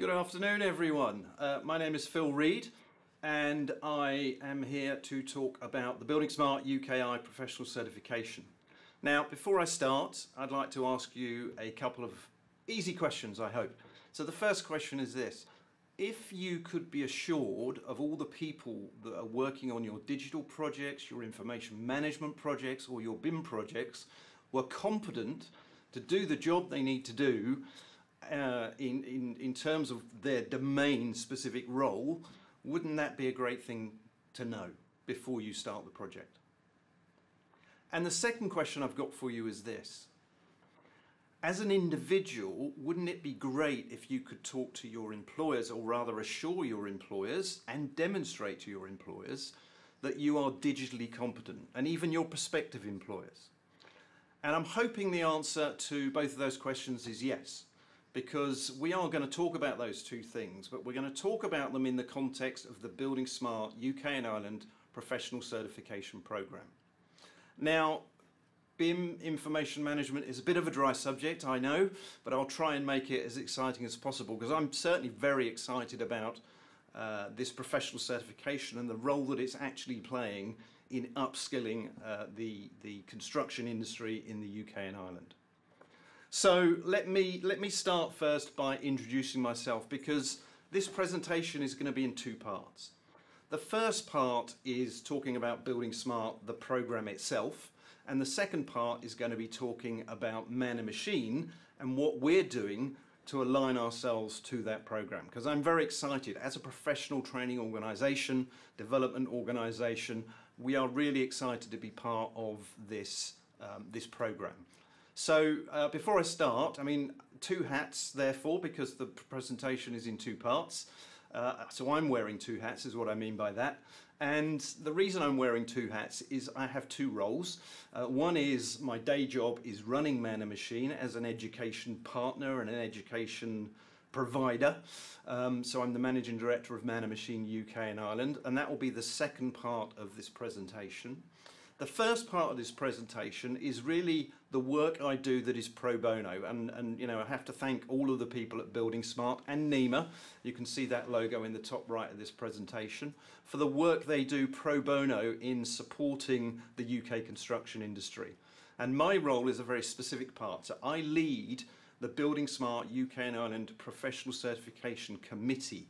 Good afternoon, everyone. My name is Phil Reed, and I am here to talk about the buildingSMART UKI Professional Certification. Now, before I start, I'd like to ask you a couple of easy questions, I hope. So the first question is this. If you could be assured of all the people that are working on your digital projects, your information management projects, or your BIM projects were competent to do the job they need to do in terms of their domain-specific role, wouldn't that be a great thing to know before you start the project? And the second question I've got for you is this. As an individual, wouldn't it be great if you could talk to your employers, or rather assure your employers and demonstrate to your employers that you are digitally competent, and even your prospective employers? And I'm hoping the answer to both of those questions is yes, because we are going to talk about those two things, but we're going to talk about them in the context of the buildingSMART UK and Ireland Professional Certification Programme. Now, BIM information management is a bit of a dry subject, I know, but I'll try and make it as exciting as possible, because I'm certainly very excited about this professional certification and the role that it's actually playing in upskilling the construction industry in the UK and Ireland. So let me start first by introducing myself, because this presentation is going to be in two parts. The first part is talking about buildingSMART, the program itself, and the second part is going to be talking about man and machine and what we're doing to align ourselves to that program. Because I'm very excited. As a professional training organisation, development organisation, we are really excited to be part of this program. So before I start, I mean, two hats therefore, because the presentation is in two parts. So I'm wearing two hats is what I mean by that. And the reason I'm wearing two hats is I have two roles. One is my day job is running Man and Machine as an education partner and an education provider. So I'm the Managing Director of Man and Machine UK and Ireland, and that will be the second part of this presentation. The first part of this presentation is really the work I do that is pro bono, and you know, I have to thank all of the people at buildingSMART and NEMA, you can see that logo in the top right of this presentation, for the work they do pro bono in supporting the UK construction industry. And my role is a very specific part, so I lead the buildingSMART UK and Ireland Professional Certification Committee.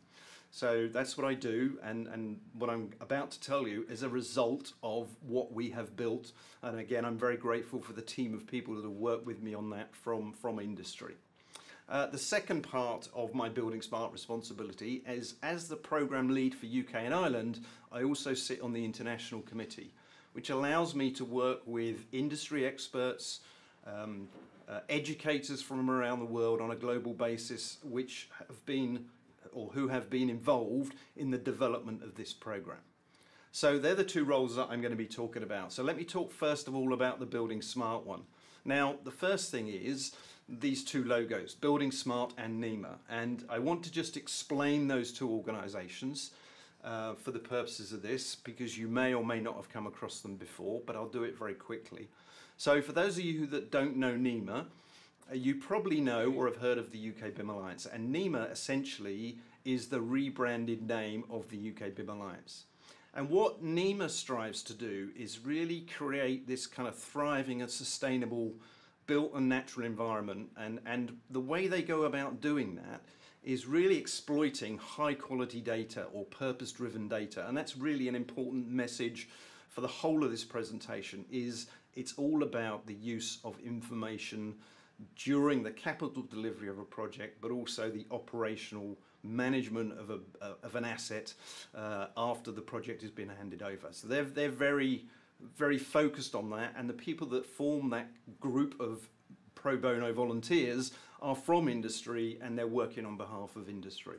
So that's what I do, and what I'm about to tell you is a result of what we have built. And again, I'm very grateful for the team of people that have worked with me on that from industry. The second part of my buildingSMART responsibility is, as the programme lead for UK and Ireland, I also sit on the International Committee, which allows me to work with industry experts, educators from around the world on a global basis, which have been who have been involved in the development of this program. So they're the two roles that I'm going to be talking about. So let me talk first of all about the buildingSMART one. Now, the first thing is these two logos, buildingSMART and NEMA, and I want to just explain those two organisations for the purposes of this, because you may or may not have come across them before, but I'll do it very quickly. So for those of you that don't know NEMA, you probably know or have heard of the UK BIM Alliance, and NEMA essentially is the rebranded name of the UK BIM Alliance. And what NEMA strives to do is really create this kind of thriving and sustainable built and natural environment, and the way they go about doing that is really exploiting high quality data or purpose-driven data, and that's really an important message for the whole of this presentation. Is it's all about the use of information during the capital delivery of a project, but also the operational management of an asset after the project has been handed over. So they're very, very focused on that, and the people that form that group of pro bono volunteers are from industry, and they're working on behalf of industry.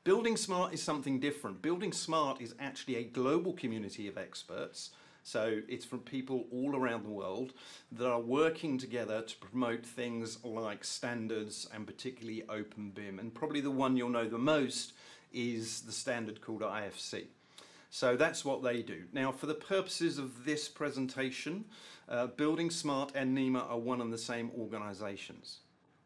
buildingSMART is something different. buildingSMART is actually a global community of experts. So it's from people all around the world that are working together to promote things like standards, and particularly open BIM. And probably the one you'll know the most is the standard called IFC. So that's what they do. Now, for the purposes of this presentation, buildingSMART and NEMA are one and the same organisations.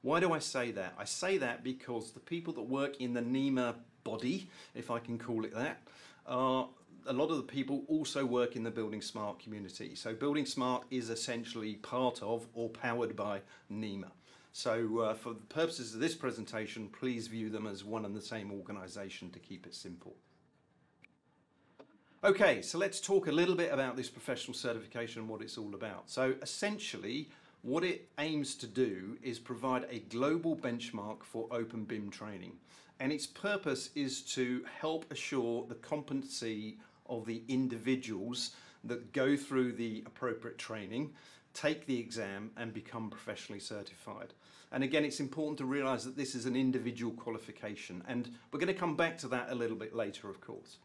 Why do I say that? I say that because the people that work in the NEMA body, if I can call it that, are a lot of the people also work in the buildingSMART community. So buildingSMART is essentially part of or powered by NEMA. So for the purposes of this presentation, please view them as one and the same organisation to keep it simple. Okay, so let's talk a little bit about this professional certification and what it's all about. So essentially, what it aims to do is provide a global benchmark for open BIM training. And its purpose is to help assure the competency of the individuals that go through the appropriate training, take the exam and become professionally certified. And again, it's important to realise that this is an individual qualification, and we're going to come back to that a little bit later, of course.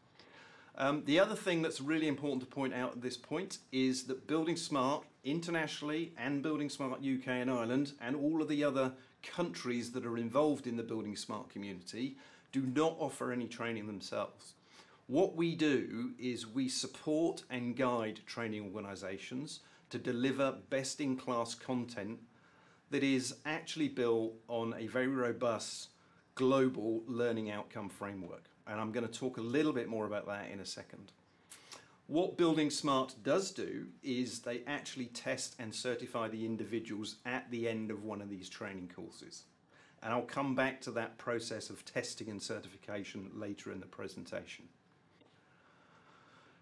The other thing that's really important to point out at this point is that buildingSMART internationally and buildingSMART UK and Ireland and all of the other countries that are involved in the buildingSMART community do not offer any training themselves. What we do is we support and guide training organisations to deliver best-in-class content that is actually built on a very robust global learning outcome framework. And I'm going to talk a little bit more about that in a second. What buildingSMART does do is they actually test and certify the individuals at the end of one of these training courses. And I'll come back to that process of testing and certification later in the presentation.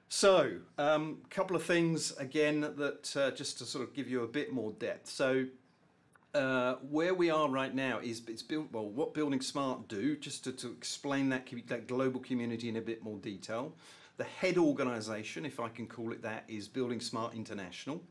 So, a couple of things again that just to sort of give you a bit more depth. So, where we are right now is what buildingSMART do, just to explain that global community in a bit more detail. The head organisation, if I can call it that, is buildingSMART International.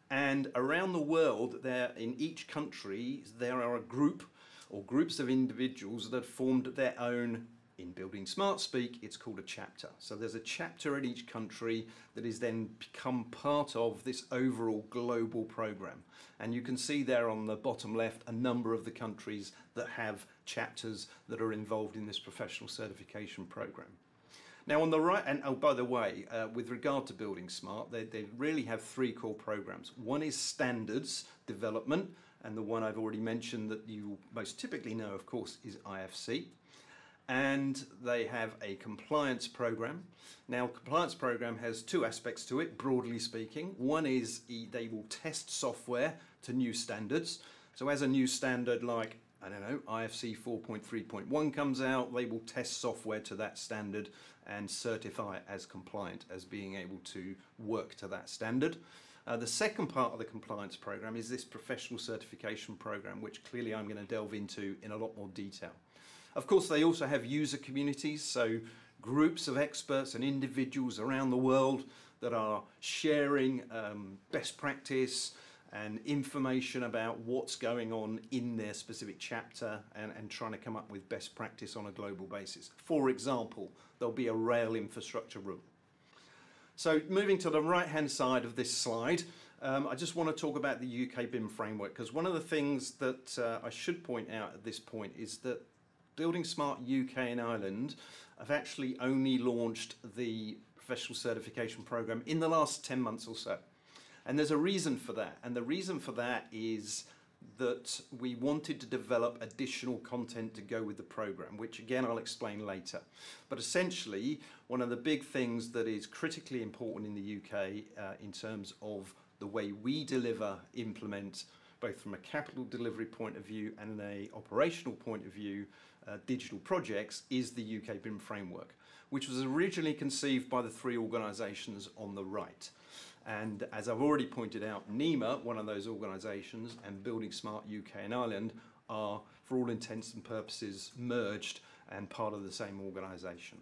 And around the world, in each country, there are a group or groups of individuals that have formed their own, in buildingSMART speak, it's called a chapter. So there's a chapter in each country that is then become part of this overall global program. And you can see there on the bottom left a number of the countries that have chapters that are involved in this professional certification program. Now on the right, and oh, by the way, with regard to buildingSMART, they really have three core programs. One is standards development, and the one I've already mentioned that you most typically know, of course, is IFC. And they have a compliance program. Now, compliance program has two aspects to it, broadly speaking. One is they will test software to new standards. So as a new standard like, I don't know, IFC 4.3.1 comes out, they will test software to that standard and certify it as compliant, as being able to work to that standard. The second part of the compliance program is this professional certification program, which clearly I'm going to delve into in a lot more detail. Of course, they also have user communities, so groups of experts and individuals around the world that are sharing best practice and information about what's going on in their specific chapter and trying to come up with best practice on a global basis. For example, there'll be a rail infrastructure room. So moving to the right-hand side of this slide, I just want to talk about the UK BIM framework, because one of the things that I should point out at this point is that buildingSMART UK and Ireland have actually only launched the professional certification program in the last 10 months or so. And there's a reason for that. And the reason for that is that we wanted to develop additional content to go with the program, which again I'll explain later. But essentially, one of the big things that is critically important in the UK in terms of the way we implement, both from a capital delivery point of view and an operational point of view, digital projects, is the UK BIM framework, which was originally conceived by the three organisations on the right. And as I've already pointed out, NEMA, one of those organisations, and buildingSMART UK and Ireland are, for all intents and purposes, merged and part of the same organisation.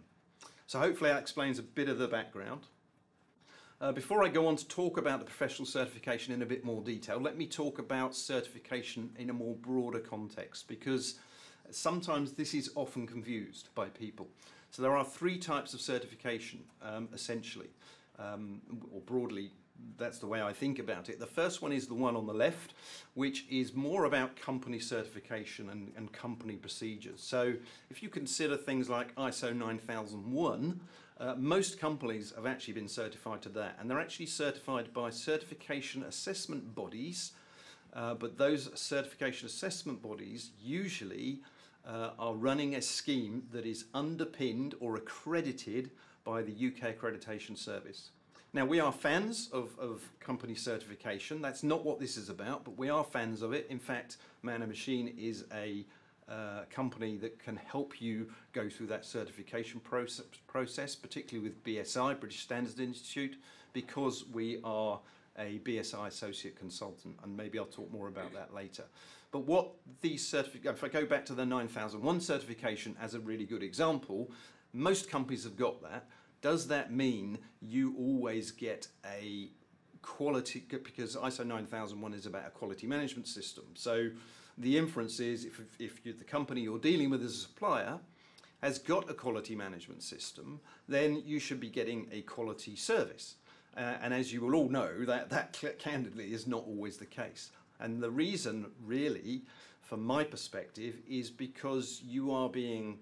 So hopefully that explains a bit of the background. Before I go on to talk about the professional certification in a bit more detail, let me talk about certification in a more broader context, because sometimes this is often confused by people. So there are three types of certification, essentially, or broadly, that's the way I think about it. The first one is the one on the left, which is more about company certification and company procedures. So if you consider things like ISO 9001, most companies have actually been certified to that, and they're actually certified by certification assessment bodies but those certification assessment bodies usually are running a scheme that is underpinned or accredited by the UK Accreditation Service. Now, we are fans of company certification. That's not what this is about, but we are fans of it. In fact, Man & Machine is a company that can help you go through that certification process, particularly with BSI, British Standards Institute, because we are a BSI associate consultant, and maybe I'll talk more about that later. But what these certificates, if I go back to the 9001 certification as a really good example, most companies have got that. Does that mean you always get a quality, because ISO 9001 is about a quality management system. So the inference is if you're the company you're dealing with as a supplier has got a quality management system, then you should be getting a quality service. And as you will all know, that candidly is not always the case. And the reason really, from my perspective, is because you are being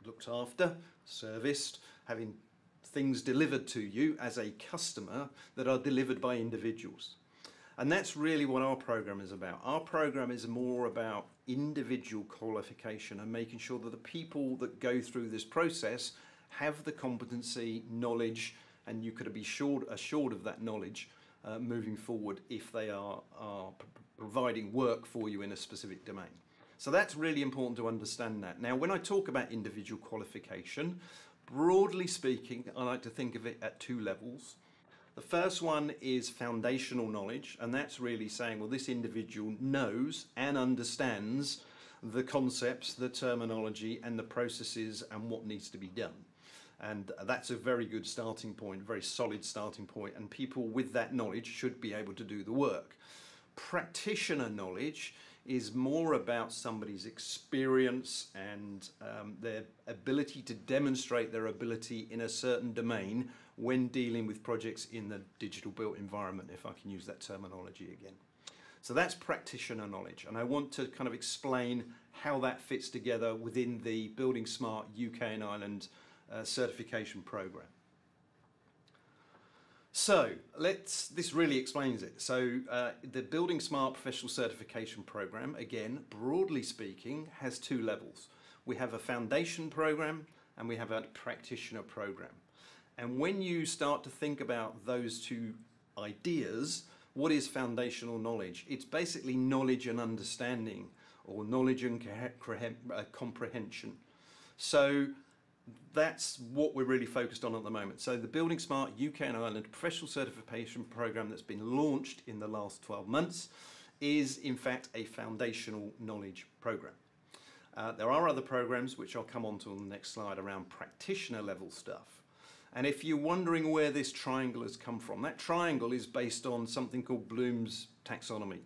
looked after, serviced, having things delivered to you as a customer that are delivered by individuals. And that's really what our program is about. Our program is more about individual qualification and making sure that the people that go through this process have the competency, knowledge, and you could be assured of that knowledge moving forward if they are providing work for you in a specific domain. So that's really important to understand that. Now, when I talk about individual qualification, broadly speaking, I like to think of it at two levels. The first one is foundational knowledge, and that's really saying, well, this individual knows and understands the concepts, the terminology, and the processes and what needs to be done. And that's a very good starting point, very solid starting point, and people with that knowledge should be able to do the work. Practitioner knowledge is more about somebody's experience and their ability to demonstrate their ability in a certain domain when dealing with projects in the digital built environment, if I can use that terminology again. So that's practitioner knowledge, and I want to kind of explain how that fits together within the buildingSMART UK and Ireland certification program. So this really explains it. So the buildingSMART professional certification program, again, broadly speaking, has two levels. We have a foundation program and we have a practitioner program. And when you start to think about those two ideas, what is foundational knowledge? It's basically knowledge and understanding, or knowledge and comprehension. So that's what we're really focused on at the moment. So the buildingSMART UK and Ireland professional certification program that's been launched in the last 12 months is in fact a foundational knowledge program. There are other programs which I'll come on to on the next slide around practitioner level stuff. And if you're wondering where this triangle has come from, that triangle is based on something called Bloom's taxonomy.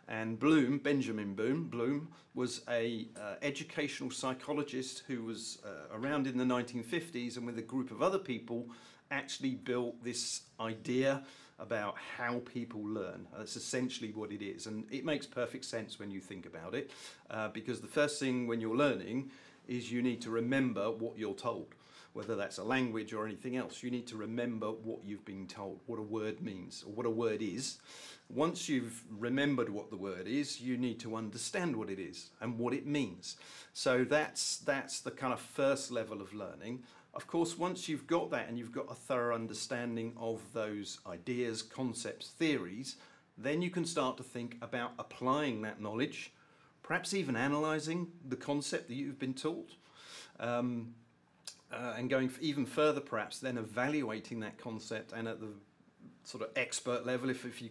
And Bloom, Benjamin Bloom, was a educational psychologist who was around in the 1950s, and with a group of other people actually built this idea about how people learn. That's essentially what it is, and it makes perfect sense when you think about it, because the first thing when you're learning is you need to remember what you're told. Whether that's a language or anything else, you need to remember what you've been told, what a word means, or what a word is. Once you've remembered what the word is, you need to understand what it is and what it means. So that's the kind of first level of learning. Of course, once you've got that and you've got a thorough understanding of those ideas, concepts, theories, then you can start to think about applying that knowledge, perhaps even analysing the concept that you've been taught. And going even further, perhaps then evaluating that concept, and at the sort of expert level, if you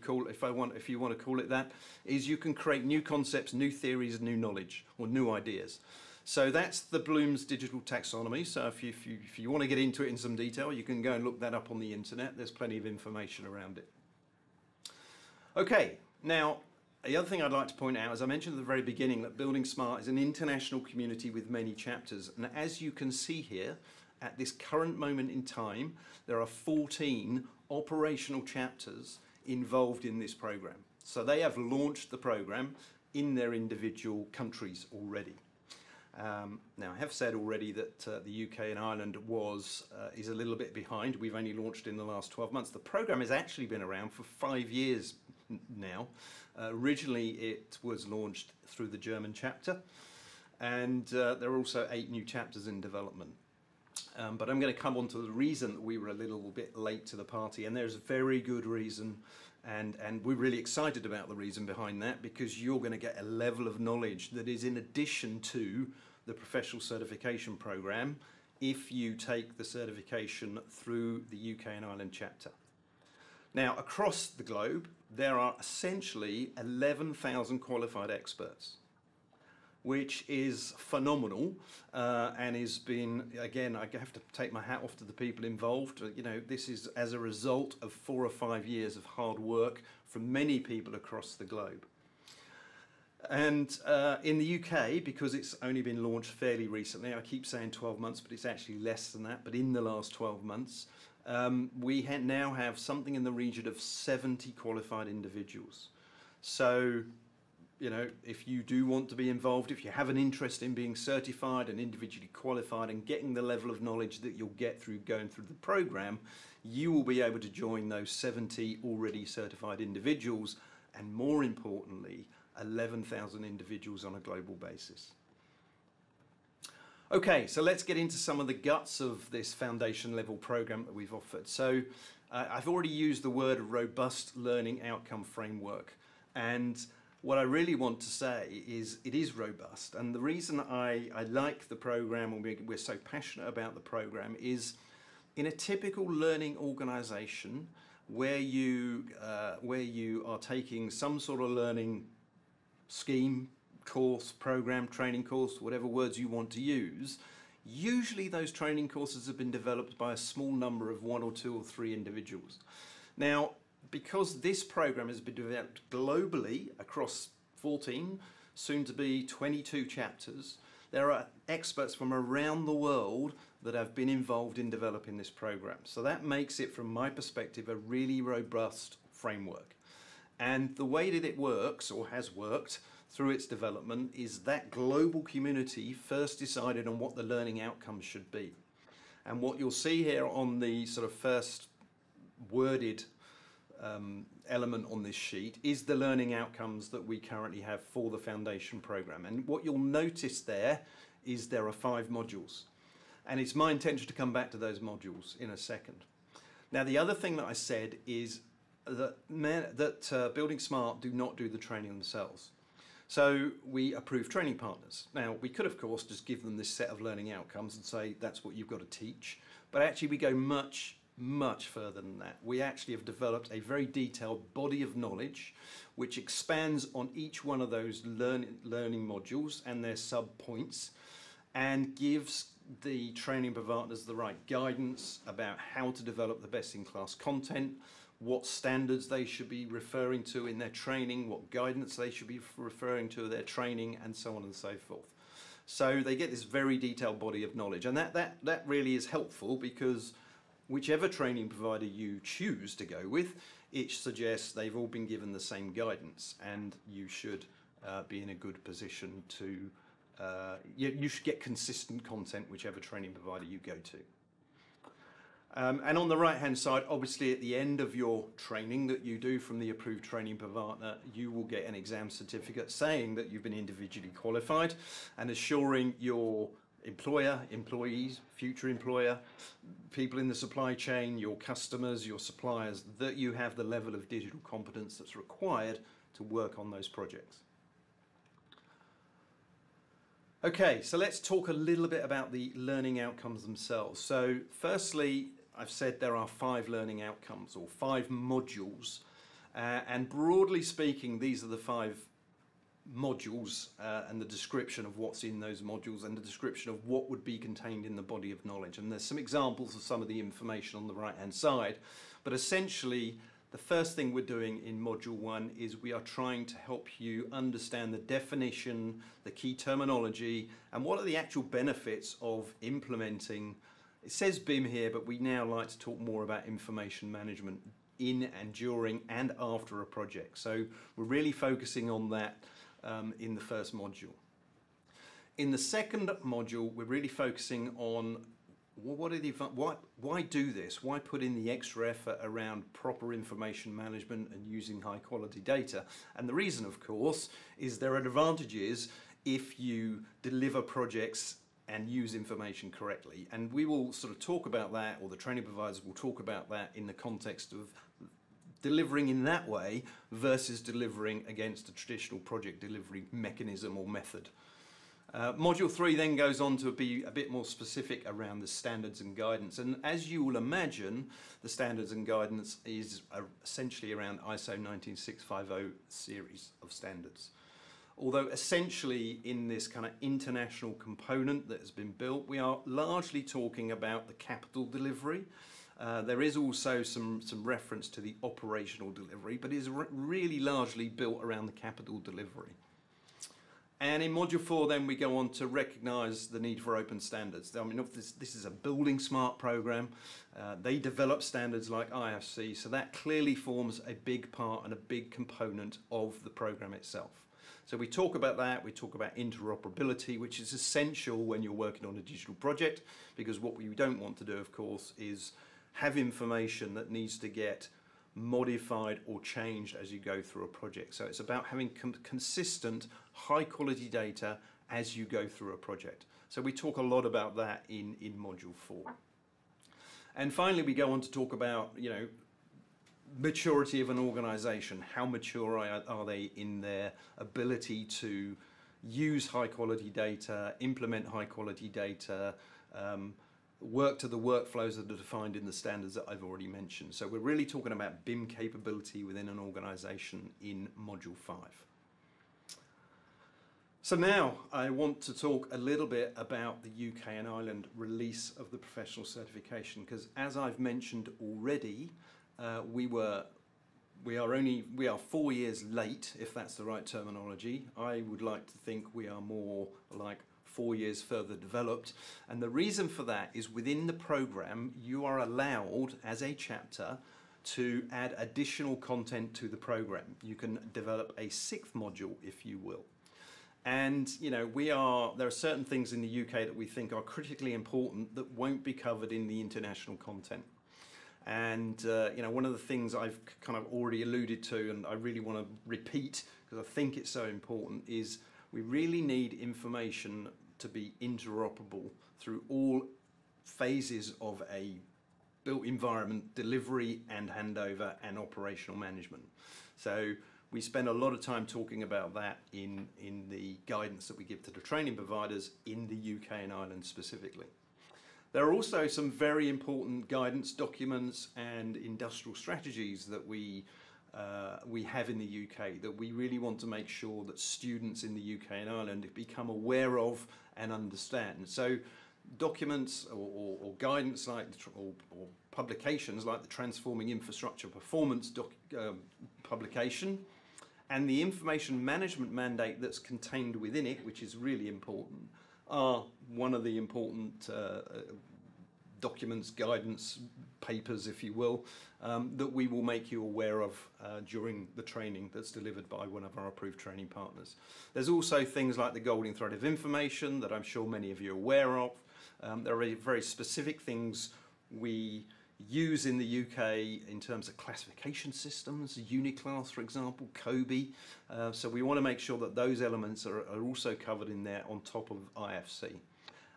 want to call it that, is you can create new concepts, new theories, new knowledge, or new ideas. So that's the Bloom's digital taxonomy. So if you want to get into it in some detail, you can go and look that up on the internet. There's plenty of information around it. Okay, now the other thing I'd like to point out, as I mentioned at the very beginning, that buildingSMART is an international community with many chapters. And as you can see here, at this current moment in time, there are 14 operational chapters involved in this program. So they have launched the program in their individual countries already. Now, I have said already that the UK and Ireland is a little bit behind. We've only launched in the last 12 months. The program has actually been around for 5 years now. Originally it was launched through the German chapter, and there are also 8 new chapters in development. But I'm going to come on to the reason that we were a little bit late to the party, and there's a very good reason, and we're really excited about the reason behind that, because you're going to get a level of knowledge that is in addition to the professional certification program if you take the certification through the UK and Ireland chapter. Now, across the globe, there are essentially 11,000 qualified experts, which is phenomenal, and has been, again, I have to take my hat off to the people involved. You know, this is as a result of 4 or 5 years of hard work from many people across the globe. And in the UK, because it's only been launched fairly recently, I keep saying 12 months, but it's actually less than that, but in the last 12 months, we now have something in the region of 70 qualified individuals. So, you know, if you do want to be involved, if you have an interest in being certified and individually qualified and getting the level of knowledge that you'll get through going through the program, you will be able to join those 70 already certified individuals, and more importantly, 11,000 individuals on a global basis. Okay, so let's get into some of the guts of this foundation level program that we've offered. So I've already used the word robust learning outcome framework, and what I really want to say is it is robust, and the reason I like the program, and we're so passionate about the program, is in a typical learning organization where you are taking some sort of learning scheme, course, program, training course, whatever words you want to use, usually those training courses have been developed by a small number of 1 or 2 or 3 individuals. Now, because this program has been developed globally across 14, soon to be 22 chapters, there are experts from around the world that have been involved in developing this program. So that makes it, from my perspective, a really robust framework. And the way that it works, or has worked, through its development, is that global community first decided on what the learning outcomes should be. And what you'll see here on the sort of first worded element on this sheet is the learning outcomes that we currently have for the foundation program. And what you'll notice there is there are 5 modules. And it's my intention to come back to those modules in a second. Now, the other thing that I said is that buildingSMART do not do the training themselves. So we approve training partners. Now, we could, of course, just give them this set of learning outcomes and say that's what you've got to teach. But actually, we go much further than that. We actually have developed a very detailed body of knowledge which expands on each one of those learning modules and their sub-points, and gives the training partners the right guidance about how to develop the best-in-class content, what standards they should be referring to in their training, what guidance they should be referring to in their training, and so on and so forth. So they get this very detailed body of knowledge, and that really is helpful, because whichever training provider you choose to go with, it suggests they've all been given the same guidance, and you should be in a good position to, you should get consistent content whichever training provider you go to. And on the right hand side, obviously at the end of your training that you do from the approved training provider, you will get an exam certificate saying that you've been individually qualified, and assuring your employer, employees, future employer, people in the supply chain, your customers, your suppliers, that you have the level of digital competence that's required to work on those projects. Okay, so let's talk a little bit about the learning outcomes themselves. So firstly, I've said there are 5 learning outcomes, or 5 modules, and broadly speaking, these are the 5 modules and the description of what's in those modules, and the description of what would be contained in the body of knowledge. And there's some examples of some of the information on the right hand side, but essentially the first thing we're doing in module 1 is we are trying to help you understand the definition, the key terminology, and what are the actual benefits of implementing. It says BIM here, but we now like to talk more about information management in and during and after a project. So we're really focusing on that in the first module. In the second module, we're really focusing on what are the why do this? Why put in the extra effort around proper information management and using high quality data? And the reason, of course, is there are advantages if you deliver projects and use information correctly. And we will sort of talk about that, or the training providers will talk about that in the context of delivering in that way versus delivering against a traditional project delivery mechanism or method. Module 3 then goes on to be a bit more specific around the standards and guidance. And as you will imagine, the standards and guidance is essentially around ISO 19650 series of standards. Although essentially in this kind of international component that has been built, we are largely talking about the capital delivery. There is also some reference to the operational delivery, but it is really largely built around the capital delivery. And in Module 4 then we go on to recognise the need for open standards. I mean, this is a buildingSMART program. They develop standards like IFC, so that clearly forms a big part and a big component of the program itself. So we talk about that, we talk about interoperability, which is essential when you're working on a digital project, because what we don't want to do, of course, is have information that needs to get modified or changed as you go through a project. So it's about having consistent, high quality data as you go through a project. So we talk a lot about that in Module 4. And finally, we go on to talk about, you know, maturity of an organisation. How mature are they in their ability to use high quality data, implement high quality data, work to the workflows that are defined in the standards that I've already mentioned. So we're really talking about BIM capability within an organisation in Module 5. So now I want to talk a little bit about the UK and Ireland release of the professional certification, because as I've mentioned already, we are 4 years late, if that's the right terminology. I would like to think we are more like 4 years further developed, and the reason for that is within the program you are allowed as a chapter to add additional content to the program. You can develop a 6th module if you will. And you know, there are certain things in the UK that we think are critically important that won't be covered in the international content. And you know, one of the things I've kind of already alluded to, and I really want to repeat because I think it's so important, is we really need information to be interoperable through all phases of a built environment delivery and handover and operational management. So we spend a lot of time talking about that in the guidance that we give to the training providers in the UK and Ireland specifically. There are also some very important guidance documents and industrial strategies that we have in the UK that we really want to make sure that students in the UK and Ireland become aware of and understand. So documents or guidance like or publications like the Transforming Infrastructure Performance publication, and the information management mandate that's contained within it, which is really important, are one of the important documents, guidance, papers, if you will, that we will make you aware of during the training that's delivered by one of our approved training partners. There's also things like the Golden Thread of Information that I'm sure many of you are aware of. There are very specific things we use in the UK in terms of classification systems, Uniclass for example, COBE, so we want to make sure that those elements are also covered in there on top of IFC.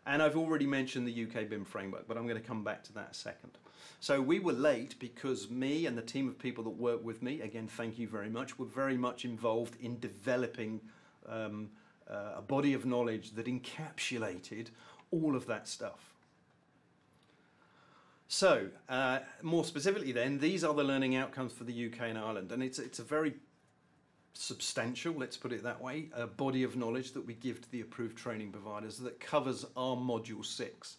And I've already mentioned the UK BIM framework, but I'm going to come back to that a second. So we were late because me and the team of people that work with me, again thank you very much, were very much involved in developing a body of knowledge that encapsulated all of that stuff. So, more specifically then, these are the learning outcomes for the UK and Ireland, and it's a very substantial, let's put it that way, a body of knowledge that we give to the approved training providers that covers our Module 6.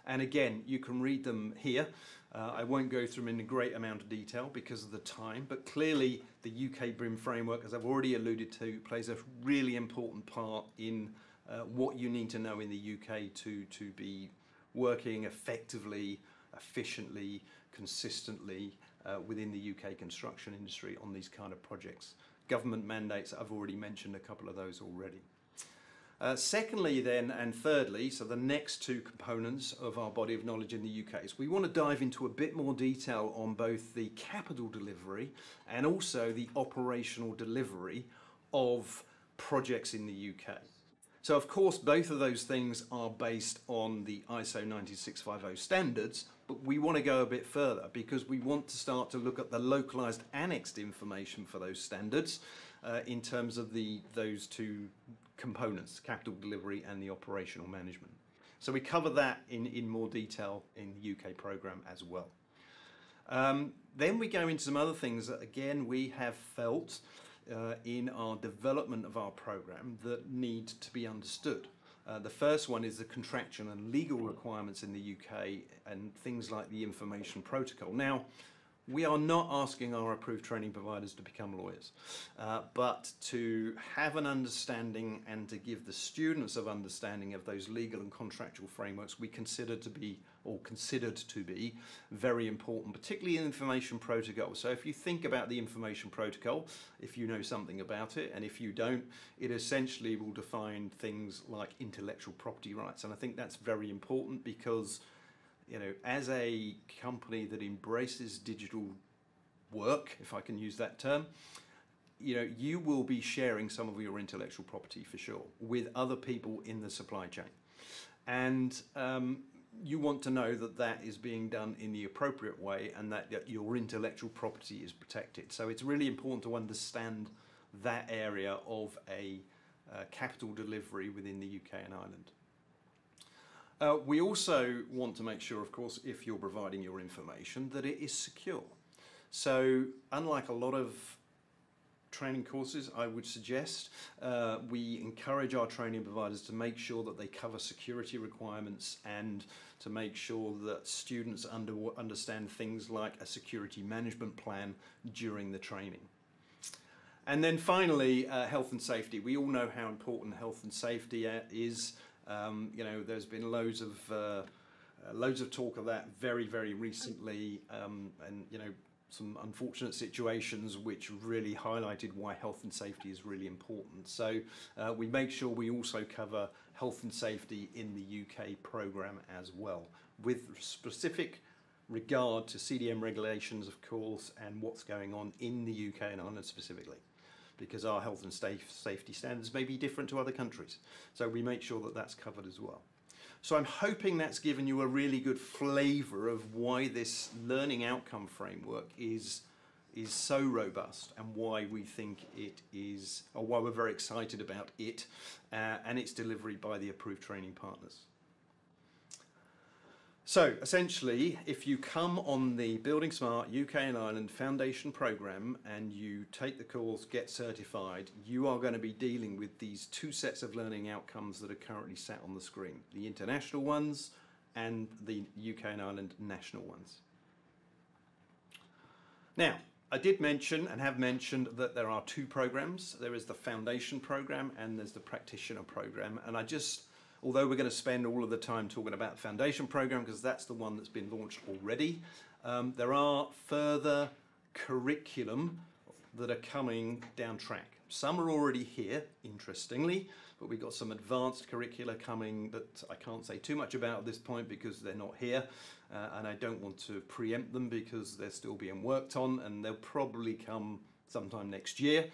And again, you can read them here. I won't go through them in a great amount of detail because of the time, but clearly the UK BIM framework, as I've already alluded to, plays a really important part in what you need to know in the UK to be working effectively, efficiently, consistently within the UK construction industry on these kind of projects. Government mandates, I've already mentioned a couple of those already. Secondly then, and thirdly, so the next two components of our body of knowledge in the UK is we want to dive into a bit more detail on both the capital delivery and also the operational delivery of projects in the UK. So of course both of those things are based on the ISO 19650 standards, but we want to go a bit further because we want to start to look at the localized annexed information for those standards in terms of those two components, capital delivery and the operational management. So we cover that in more detail in the UK programme as well. Then we go into some other things that again we have felt in our development of our programme that need to be understood. The first one is the contractual and legal requirements in the UK and things like the information protocol. Now, we are not asking our approved training providers to become lawyers, but to have an understanding and to give the students of understanding of those legal and contractual frameworks we considered to be very important, particularly in information protocol. So if you think about the information protocol, if you know something about it, and if you don't, it essentially will define things like intellectual property rights. And I think that's very important because, you know, as a company that embraces digital work, if I can use that term, you know, you will be sharing some of your intellectual property for sure with other people in the supply chain. And you want to know that that is being done in the appropriate way and that your intellectual property is protected. So it's really important to understand that area of a capital delivery within the UK and Ireland. We also want to make sure, of course, if you're providing your information, that it is secure. So unlike a lot of training courses, I would suggest we encourage our training providers to make sure that they cover security requirements and to make sure that students understand things like a security management plan during the training. And then finally, health and safety. We all know how important health and safety is. You know, there's been loads of talk of that very recently, and you know, some unfortunate situations which really highlighted why health and safety is really important. So we make sure we also cover health and safety in the UK programme as well, with specific regard to CDM regulations, of course, and what's going on in the UK and Ireland specifically, because our health and safety standards may be different to other countries. So we make sure that that's covered as well. So I'm hoping that's given you a really good flavour of why this learning outcome framework is so robust and why we think it is, or why we're very excited about it and its delivery by the approved training partners. So essentially, if you come on the buildingSMART UK and Ireland Foundation Programme and you take the course, get certified, you are going to be dealing with these two sets of learning outcomes that are currently sat on the screen, the international ones and the UK and Ireland national ones. Now, I did mention and have mentioned that there are two programmes. There is the Foundation Programme and there's the Practitioner Programme, and although we're going to spend all of the time talking about the Foundation Programme because that's the one that's been launched already, there are further curriculum that are coming down track. Some are already here, interestingly, but we've got some advanced curricula coming that I can't say too much about at this point because they're not here, and I don't want to preempt them because they're still being worked on, and they'll probably come sometime next year.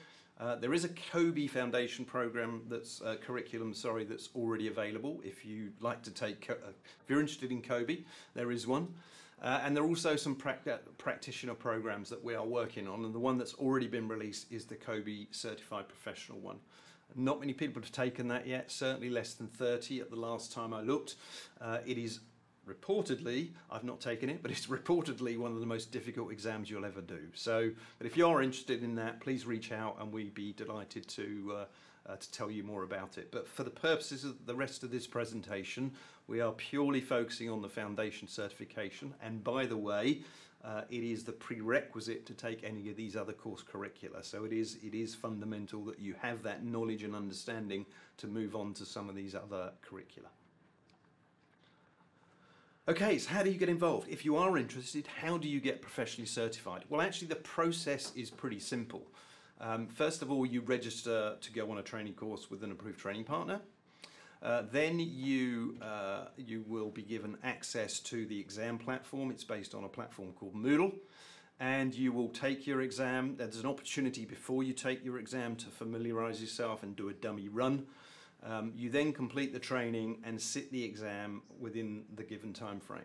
There is a COBE Foundation Programme that's curriculum, that's already available. If you'd like to take, if you're interested in COBE, there is one. And there are also some practitioner programs that we are working on, and the one that's already been released is the COBE Certified Professional one. Not many people have taken that yet, certainly less than 30 at the last time I looked. It is reportedly, I've not taken it, but it's reportedly one of the most difficult exams you'll ever do. So, but if you are interested in that, please reach out and we'd be delighted to tell you more about it. But for the purposes of the rest of this presentation, we are purely focusing on the foundation certification. And by the way, it is the prerequisite to take any of these other course curricula. So it is fundamental that you have that knowledge and understanding to move on to some of these other curricula. Okay, so how do you get involved? If you are interested, how do you get professionally certified? Well, actually the process is pretty simple. First of all, you register to go on a training course with an approved training partner. Then you will be given access to the exam platform. It's based on a platform called Moodle. And you will take your exam. There's an opportunity before you take your exam to familiarise yourself and do a dummy run. You then complete the training and sit the exam within the given time frame.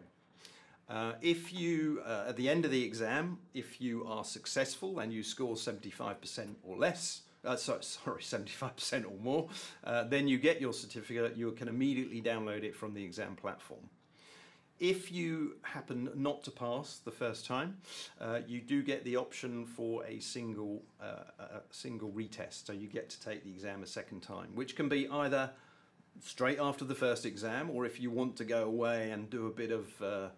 If you, at the end of the exam, if you are successful and you score 75% or less, sorry, 75% or more, then you get your certificate. You can immediately download it from the exam platform. If you happen not to pass the first time, you do get the option for a single retest. So you get to take the exam a second time, which can be either straight after the first exam, or if you want to go away and do a bit of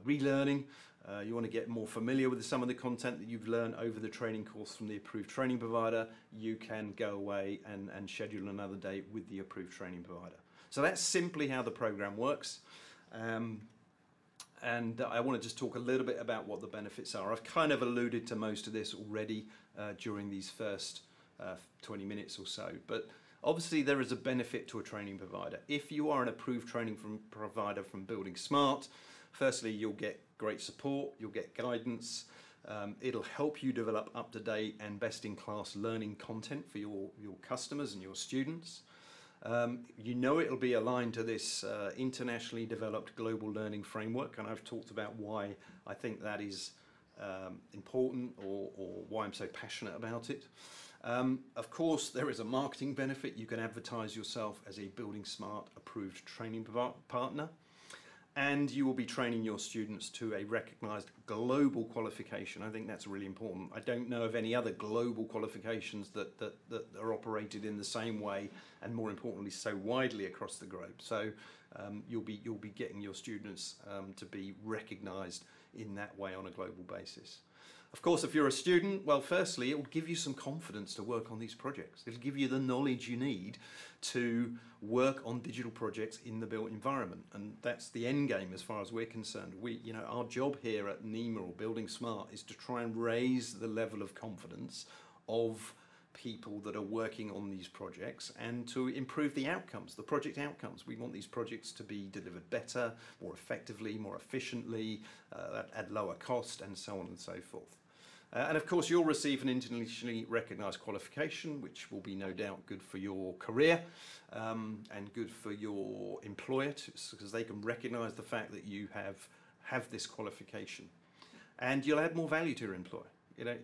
relearning, you want to get more familiar with some of the content that you've learned over the training course from the approved training provider, you can go away and schedule another day with the approved training provider. So that's simply how the program works. And I want to just talk a little bit about what the benefits are. I've kind of alluded to most of this already during these first 20 minutes or so, but obviously there is a benefit to a training provider. If you are an approved training provider from buildingSMART, firstly, you'll get great support, you'll get guidance, it'll help you develop up-to-date and best-in-class learning content for your customers and your students. You know it'll be aligned to this internationally developed global learning framework, and I've talked about why I think that is important or why I'm so passionate about it. Of course, there is a marketing benefit. You can advertise yourself as a buildingSMART approved training partner, and you will be training your students to a recognised global qualification. I think that's really important. I don't know of any other global qualifications that are operated in the same way, and more importantly, so widely across the globe. So you'll be getting your students to be recognised in that way on a global basis. Of course, if you're a student, well, firstly, it will give you some confidence to work on these projects. It'll give you the knowledge you need to work on digital projects in the built environment. And that's the end game as far as we're concerned. Our job here at NEMA or buildingSMART is to try and raise the level of confidence of people that are working on these projects and to improve the outcomes, the project outcomes. We want these projects to be delivered better, more effectively, more efficiently, at lower cost, and so on and so forth. And of course, you'll receive an internationally recognised qualification, which will be no doubt good for your career and good for your employer, because they can recognise the fact that you have this qualification. And you'll add more value to your employer.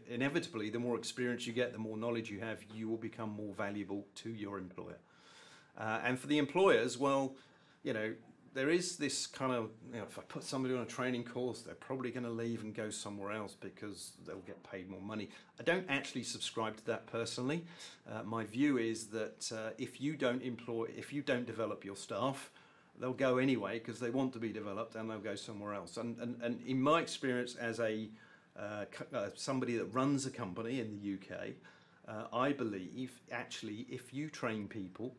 Inevitably, the more experience you get, the more knowledge you have, you will become more valuable to your employer. And for the employers, well, there is this kind of, if I put somebody on a training course, they're probably going to leave and go somewhere else because they'll get paid more money. I don't actually subscribe to that personally. My view is that if you don't develop your staff, they'll go anyway because they want to be developed, and they'll go somewhere else. And in my experience as somebody that runs a company in the UK, I believe actually if you train people,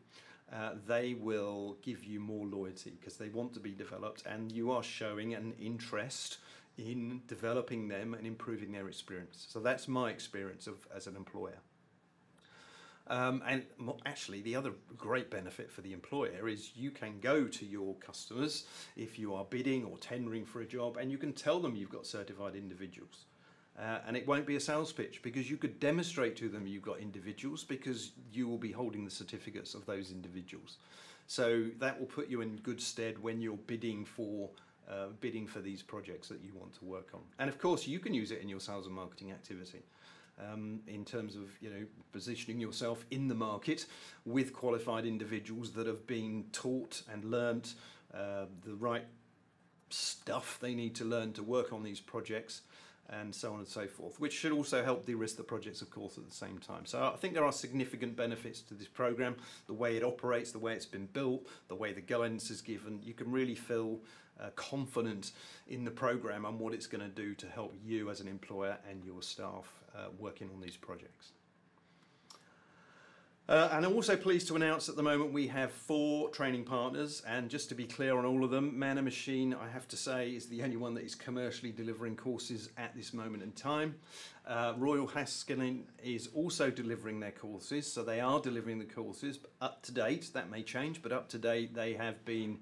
they will give you more loyalty because they want to be developed, and you are showing an interest in developing them and improving their experience. So that's my experience as an employer. And actually, the other great benefit for the employer is you can go to your customers if you are bidding or tendering for a job, and you can tell them you've got certified individuals. And it won't be a sales pitch because you could demonstrate to them you've got individuals because you will be holding the certificates of those individuals. So that will put you in good stead when you're bidding for these projects that you want to work on. And of course, you can use it in your sales and marketing activity in terms of positioning yourself in the market with qualified individuals that have been taught and learnt the right stuff they need to learn to work on these projects, and so on and so forth, which should also help de-risk the projects, of course, at the same time. So I think there are significant benefits to this program, the way it operates, the way it's been built, the way the guidance is given. You can really feel confident in the program and what it's going to do to help you as an employer and your staff working on these projects. And I'm also pleased to announce at the moment we have 4 training partners, and just to be clear on all of them, Man & Machine, I have to say, is the only one that is commercially delivering courses at this moment in time. Royal Haskellin is also delivering their courses, so they are delivering the courses up to date. That may change, but up to date they have been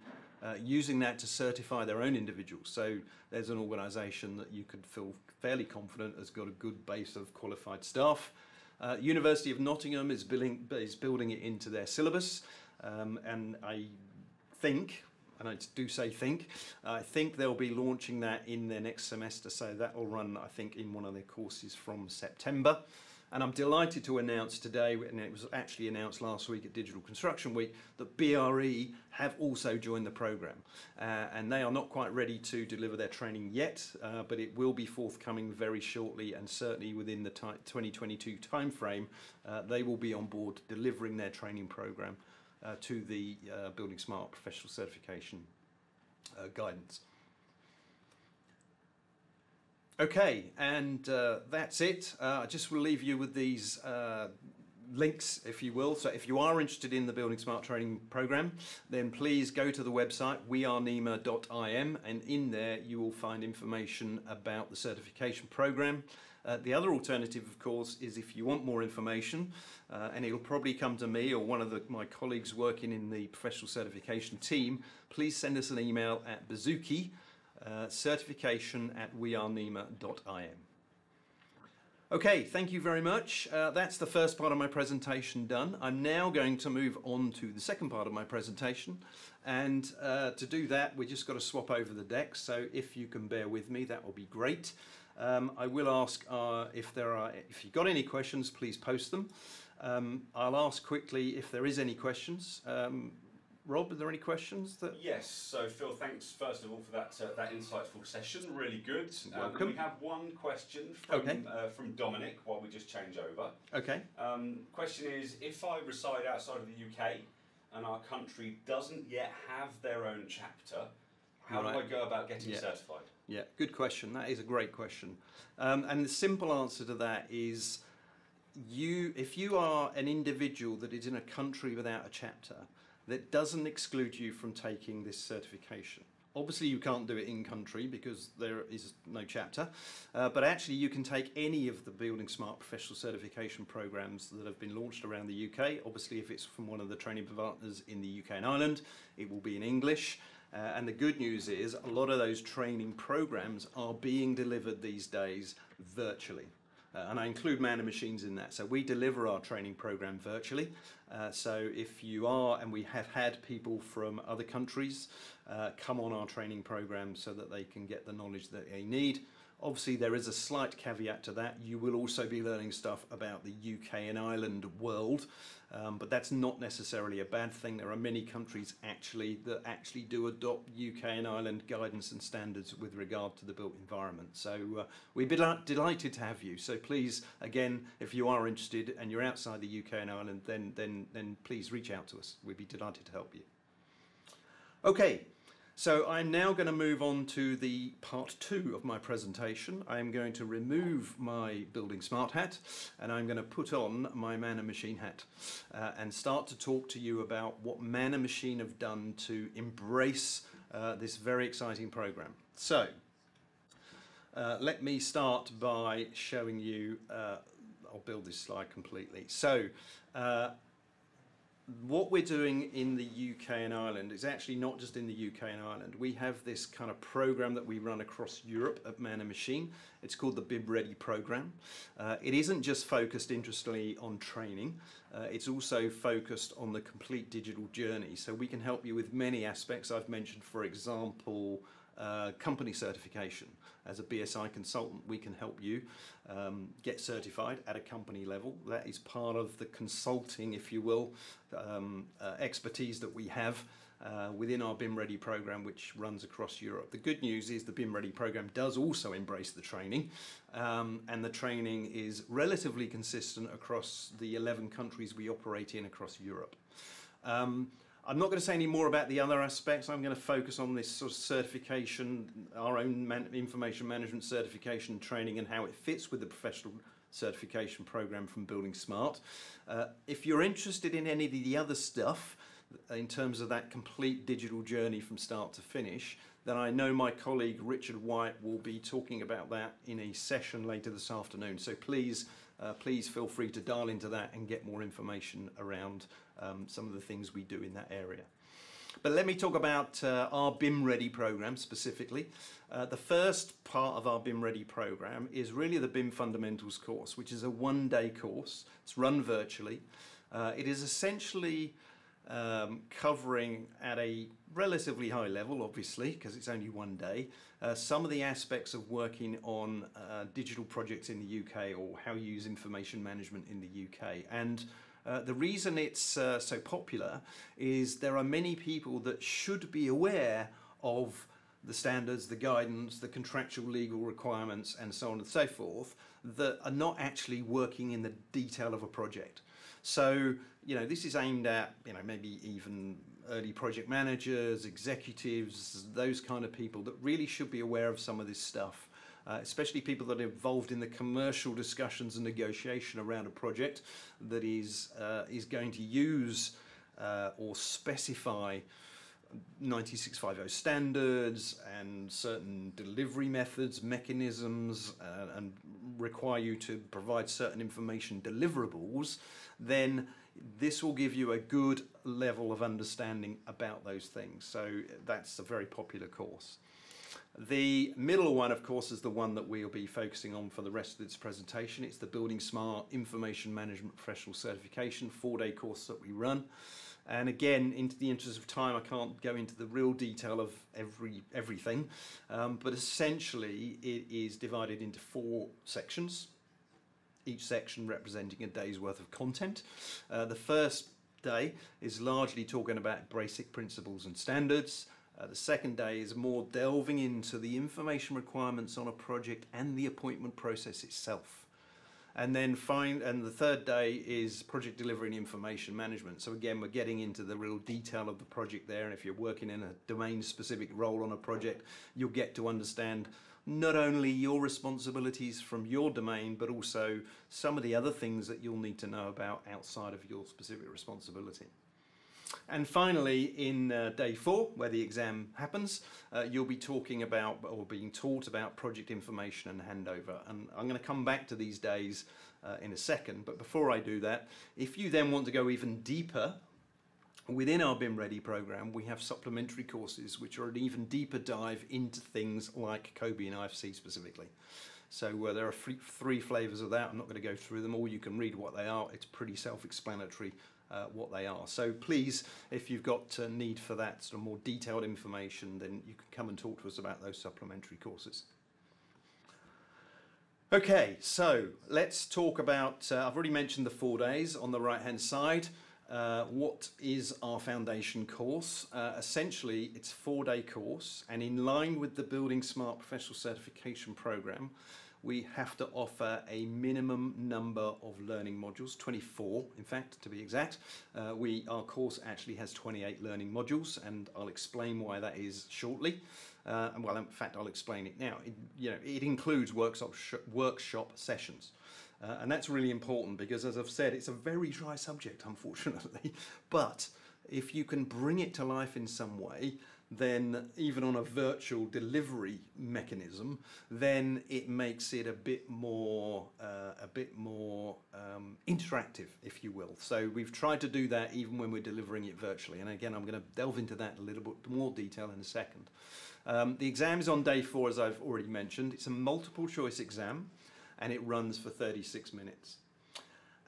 using that to certify their own individuals. So there's an organisation that you could feel fairly confident has got a good base of qualified staff. University of Nottingham is building it into their syllabus, and I think, and I do say I think they'll be launching that in their next semester, so that will run, I think, in one of their courses from September. And I'm delighted to announce today, and it was actually announced last week at Digital Construction Week, that BRE have also joined the programme. And they are not quite ready to deliver their training yet, but it will be forthcoming very shortly, and certainly within the 2022 timeframe, they will be on board delivering their training programme to the buildingSMART professional certification guidance. Okay, and that's it. I just will leave you with these links, if you will. So if you are interested in the buildingSMART training program, then please go to the website wearenema.im, and in there you will find information about the certification program. The other alternative, of course, is if you want more information, and it'll probably come to me or one of my colleagues working in the professional certification team, please send us an email at bazooki certification@wearenema.im. Okay, thank you very much. That's the first part of my presentation done. I'm now going to move on to the second part of my presentation, and to do that we've just got to swap over the decks, so if you can bear with me, that will be great. I will ask if you've got any questions, please post them. I'll ask quickly if there is any questions. Rob, are there any questions? Yes, so Phil, thanks first of all for that insightful session, really good. Welcome. We have one question from Dominic while we just change over. Okay. Question is, if I reside outside of the UK and our country doesn't yet have their own chapter, how do I go about getting certified? Yeah, good question. That is a great question. And the simple answer to that is, if you are an individual that is in a country without a chapter, that doesn't exclude you from taking this certification. Obviously you can't do it in country because there is no chapter, but actually you can take any of the buildingSMART professional certification programs that have been launched around the UK. Obviously if it's from one of the training partners in the UK and Ireland, it will be in English. And the good news is a lot of those training programs are being delivered these days virtually. And I include Man & Machines in that. So we deliver our training program virtually. So if you are, and we have had people from other countries come on our training program so that they can get the knowledge that they need. Obviously there is a slight caveat to that. You will also be learning stuff about the UK and Ireland world, but that's not necessarily a bad thing. There are many countries that actually do adopt UK and Ireland guidance and standards with regard to the built environment. So we'd be delighted to have you. So please, again, if you are interested and you're outside the UK and Ireland, then please reach out to us. We'd be delighted to help you. Okay. So I'm now going to move on to the part 2 of my presentation. I'm going to remove my buildingSMART hat and I'm going to put on my Man & Machine hat and start to talk to you about what Man & Machine have done to embrace this very exciting program. So let me start by showing you, I'll build this slide completely. So what we're doing in the UK and Ireland is actually not just in the UK and Ireland. We have this kind of program that we run across Europe at Man & Machine. It's called the BIM Ready program. It isn't just focused, interestingly, on training. It's also focused on the complete digital journey. So we can help you with many aspects. I've mentioned, for example, company certification. As a BSI consultant, we can help you get certified at a company level. That is part of the consulting, if you will, expertise that we have within our BIM Ready program, which runs across Europe. The good news is the BIM Ready program does also embrace the training, and the training is relatively consistent across the 11 countries we operate in across Europe. I'm not going to say any more about the other aspects. I'm going to focus on this sort of certification, our own information management certification training, and how it fits with the professional certification program from buildingSMART. If you're interested in any of the other stuff in terms of that complete digital journey from start to finish, then I know my colleague Richard White will be talking about that in a session later this afternoon. So please feel free to dial into that and get more information around some of the things we do in that area. But let me talk about our BIM Ready program specifically. The first part of our BIM Ready program is really the BIM Fundamentals course, which is a one-day course. It's run virtually. It is essentially covering at a relatively high level, obviously, because it's only one day, some of the aspects of working on digital projects in the UK, or how you use information management in the UK. And the reason it's so popular is there are many people that should be aware of the standards, the guidance, the contractual legal requirements, and so on and so forth, that are not actually working in the detail of a project. So, this is aimed at, maybe even early project managers, executives, those kind of people that really should be aware of some of this stuff. Especially people that are involved in the commercial discussions and negotiation around a project that is going to use or specify 9650 standards and certain delivery methods, mechanisms, and require you to provide certain information deliverables, then this will give you a good level of understanding about those things. So that's a very popular course. The middle one, of course, is the one that we'll be focusing on for the rest of this presentation. It's the buildingSMART Information Management Professional Certification 4-day course that we run. And again, in the interest of time, I can't go into the real detail of everything, but essentially it is divided into 4 sections, each section representing a day's worth of content. The first day is largely talking about basic principles and standards. The second day is more delving into the information requirements on a project and the appointment process itself. And then the third day is project delivery and information management. So again, we're getting into the real detail of the project there. And if you're working in a domain-specific role on a project, you'll get to understand not only your responsibilities from your domain, but also some of the other things that you'll need to know about outside of your specific responsibility. And finally, in day 4, where the exam happens, you'll be talking about, or being taught about, project information and handover. And I'm going to come back to these days in a second, but before I do that, if you then want to go even deeper, within our BIM Ready program, we have supplementary courses which are an even deeper dive into things like COBie and IFC specifically. So there are 3 flavors of that. I'm not going to go through them all. You can read what they are. It's pretty self-explanatory what they are. So please, if you've got need for that sort of more detailed information, then you can come and talk to us about those supplementary courses. Okay, so let's talk about, I've already mentioned the 4 days on the right hand side. What is our foundation course? Essentially, it's a 4-day course, and in line with the buildingSMART Professional Certification Program, we have to offer a minimum number of learning modules, 24 in fact, to be exact. Our course actually has 28 learning modules, and I'll explain why that is shortly. Well, in fact, I'll explain it now. It includes workshop sessions. And that's really important because, as I've said, it's a very dry subject, unfortunately. But if you can bring it to life in some way, then even on a virtual delivery mechanism, then it makes it a bit more interactive, if you will. So we've tried to do that even when we're delivering it virtually. And again, I'm going to delve into that in a little bit more detail in a second. The exam is on day 4, as I've already mentioned. It's a multiple choice exam, and it runs for 36 minutes.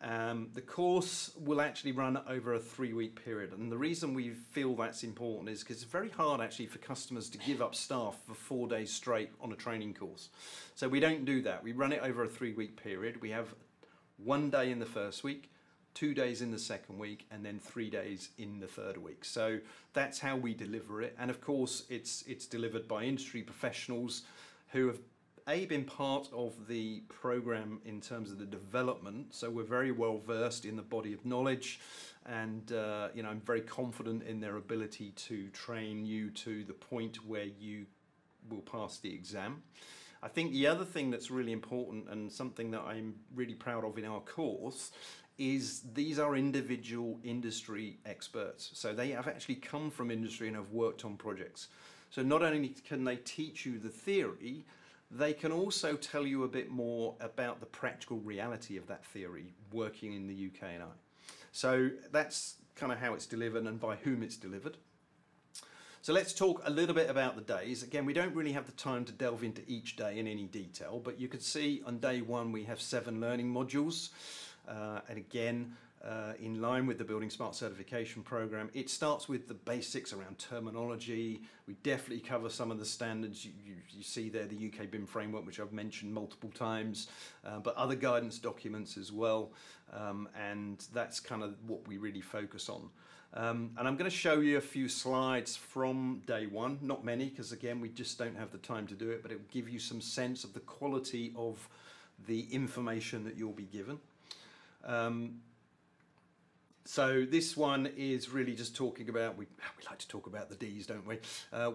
The course will actually run over a 3-week period, and the reason we feel that's important is because it's very hard actually for customers to give up staff for 4 days straight on a training course. So we don't do that. We run it over a 3-week period. We have 1 day in the first week, 2 days in the second week, and then 3 days in the third week. So that's how we deliver it, and of course it's delivered by industry professionals who have been part of the program in terms of the development, so we're very well versed in the body of knowledge, and I'm very confident in their ability to train you to the point where you will pass the exam. I think the other thing that's really important and something that I'm really proud of in our course is these are individual industry experts. So they have actually come from industry and have worked on projects. So not only can they teach you the theory, they can also tell you a bit more about the practical reality of that theory working in the UK&I. So that's kind of how it's delivered and by whom it's delivered. So let's talk a little bit about the days. Again, we don't really have the time to delve into each day in any detail, but you can see on day one we have 7 learning modules. And again, in line with the buildingSMART certification program, it starts with the basics around terminology. We definitely cover some of the standards. You see there the UK BIM framework, which I've mentioned multiple times, but other guidance documents as well. And that's kind of what we really focus on. And I'm going to show you a few slides from day one, not many, because again, we just don't have the time to do it, but it will give you some sense of the quality of the information that you'll be given. So this one is really just talking about, we like to talk about the D's, don't we?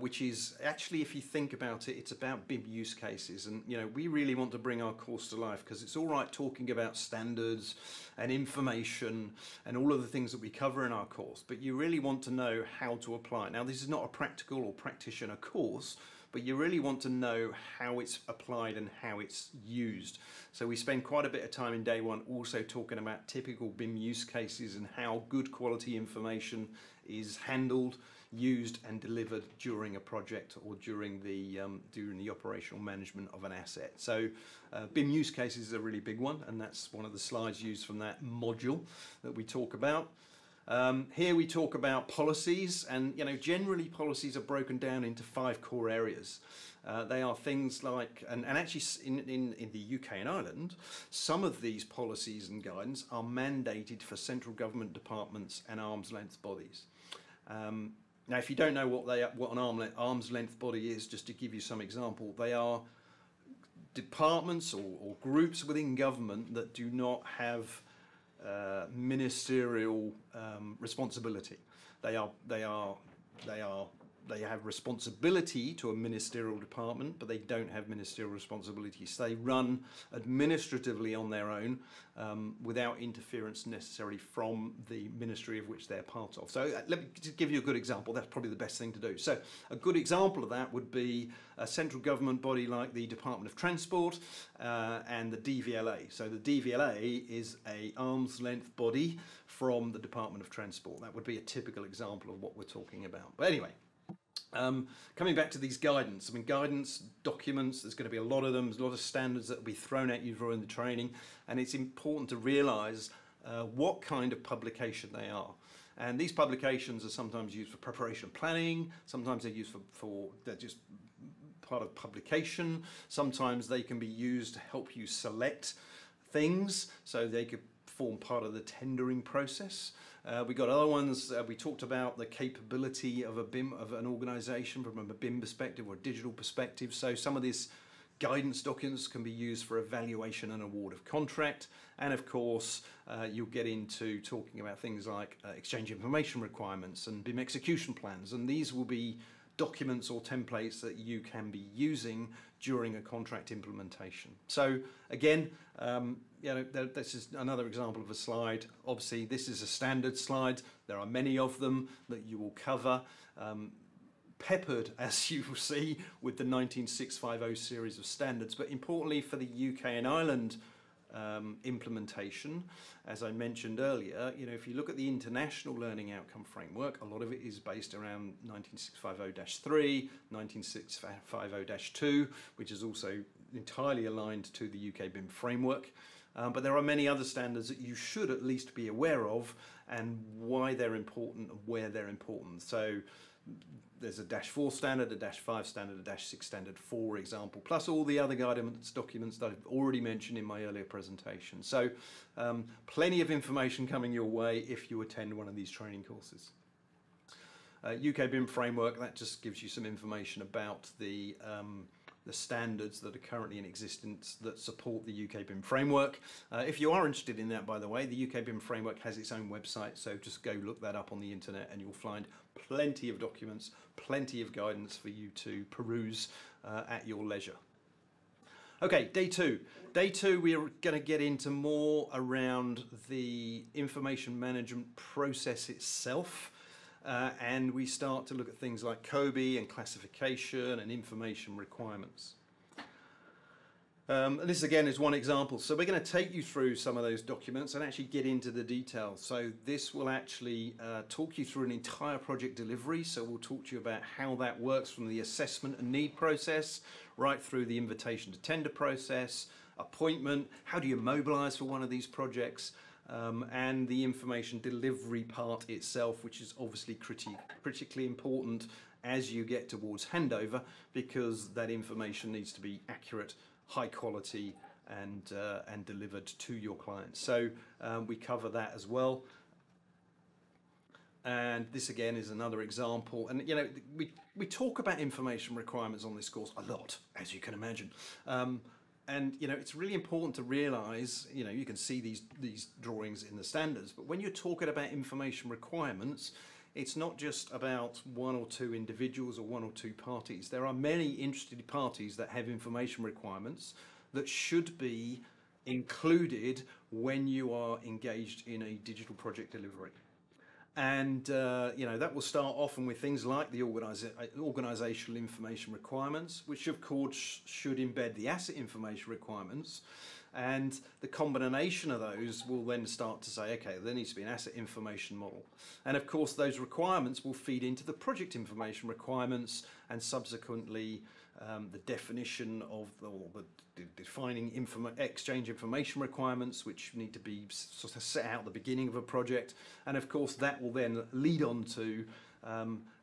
Which is actually, if you think about it, it's about BIM use cases. And, you know, we really want to bring our course to life because it's all right talking about standards and information and all of the things that we cover in our course, but you really want to know how to apply it. Now, this is not a practical or practitioner course, but you really want to know how it's applied and how it's used. So we spend quite a bit of time in day one also talking about typical BIM use cases and how good quality information is handled, used and delivered during a project or during the operational management of an asset. So BIM use cases is a really big one, and that's one of the slides used from that module that we talk about. Here we talk about policies, and generally policies are broken down into 5 core areas. They are things like, and actually in the UK and Ireland, some of these policies and guidance are mandated for central government departments and arm's length bodies. Now, if you don't know what an arm's length body is, just to give you some example, they are departments or groups within government that do not have ministerial responsibility. They have responsibility to a ministerial department, but they don't have ministerial responsibilities. They run administratively on their own without interference necessarily from the ministry of which they're part of. So let me just give you a good example. That's probably the best thing to do. So a good example of that would be a central government body like the Department of Transport and the DVLA. So the DVLA is an arm's length body from the Department of Transport. That would be a typical example of what we're talking about. But anyway, coming back to these guidance, guidance documents, there's going to be a lot of them, there's a lot of standards that will be thrown at you during the training, and it's important to realise what kind of publication they are. And these publications are sometimes used for preparation planning, sometimes they're used they're just part of publication, sometimes they can be used to help you select things, so they could form part of the tendering process. We got other ones. We talked about the capability of an organisation from a BIM perspective or a digital perspective. So some of these guidance documents can be used for evaluation and award of contract. And of course, you'll get into talking about things like exchange information requirements and BIM execution plans. And these will be documents or templates that you can be using during a contract implementation. So again, this is another example of a slide. Obviously, this is a standard slide. There are many of them that you will cover, peppered, as you will see, with the 19650 series of standards. But importantly for the UK and Ireland implementation, as I mentioned earlier, if you look at the International Learning Outcome Framework, a lot of it is based around 19650-3, 19650-2, which is also entirely aligned to the UK BIM framework. But there are many other standards that you should at least be aware of and why they're important and where they're important. So there's a -4 standard, a -5 standard, a -6 standard, for example, plus all the other guidance documents that I've already mentioned in my earlier presentation. So plenty of information coming your way if you attend one of these training courses. UK BIM framework, that just gives you some information about the standards that are currently in existence that support the UK BIM framework. If you are interested in that, by the way, the UK BIM framework has its own website, so just go look that up on the internet and you'll find plenty of documents, plenty of guidance for you to peruse at your leisure. Okay, day two. Day two, we are going to get into more around the information management process itself. And we start to look at things like COBE and classification and information requirements. And this again is one example. So we're going to take you through some of those documents and actually get into the details. So this will actually talk you through an entire project delivery. So we'll talk to you about how that works from the assessment and need process right through the invitation to tender process, appointment, how do you mobilize for one of these projects, and the information delivery part itself, which is obviously critically important as you get towards handover, because that information needs to be accurate, high quality, and delivered to your clients. So we cover that as well. And this again is another example. And you know, we talk about information requirements on this course a lot, as you can imagine. And you know, it's really important to realise, you know, you can see these drawings in the standards, but when you're talking about information requirements, it's not just about one or two individuals or one or two parties. There are many interested parties that have information requirements that should be included when you are engaged in a digital project delivery. And you know, that will start often with things like the organisational information requirements, which of course should embed the asset information requirements. And the combination of those will then start to say, okay, there needs to be an asset information model. And of course, those requirements will feed into the project information requirements and subsequently the definition of the defining exchange information requirements, which need to be sort of set out at the beginning of a project. And of course, that will then lead on to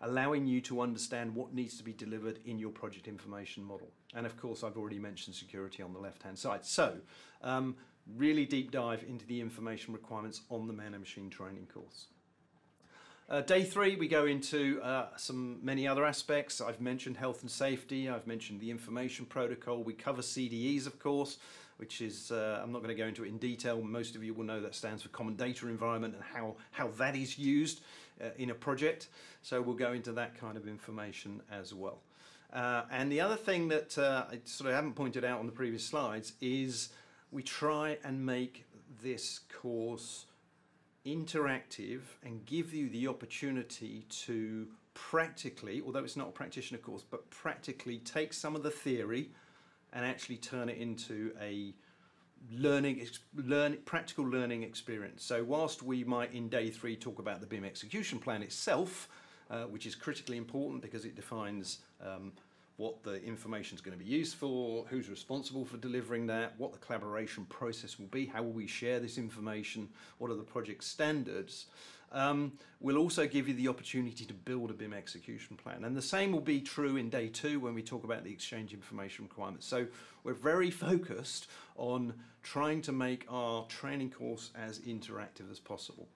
allowing you to understand what needs to be delivered in your project information model. And of course, I've already mentioned security on the left-hand side. So really deep dive into the information requirements on the Man and Machine training course. Day three, we go into many other aspects. I've mentioned health and safety. I've mentioned the information protocol. We cover CDEs, of course, which is, I'm not going to go into it in detail. Most of you will know that stands for Common Data Environment and how that is used in a project. So we'll go into that kind of information as well. And the other thing that I sort of haven't pointed out on the previous slides is we try and make this course interactive and give you the opportunity to practically, although it's not a practitioner course, but practically take some of the theory and actually turn it into a practical learning experience. So whilst we might in day three talk about the BIM execution plan itself, which is critically important because it defines what the information is going to be used for, who's responsible for delivering that, what the collaboration process will be, how will we share this information, what are the project standards. We'll also give you the opportunity to build a BIM execution plan. And the same will be true in day two when we talk about the exchange information requirements. So we're very focused on trying to make our training course as interactive as possible.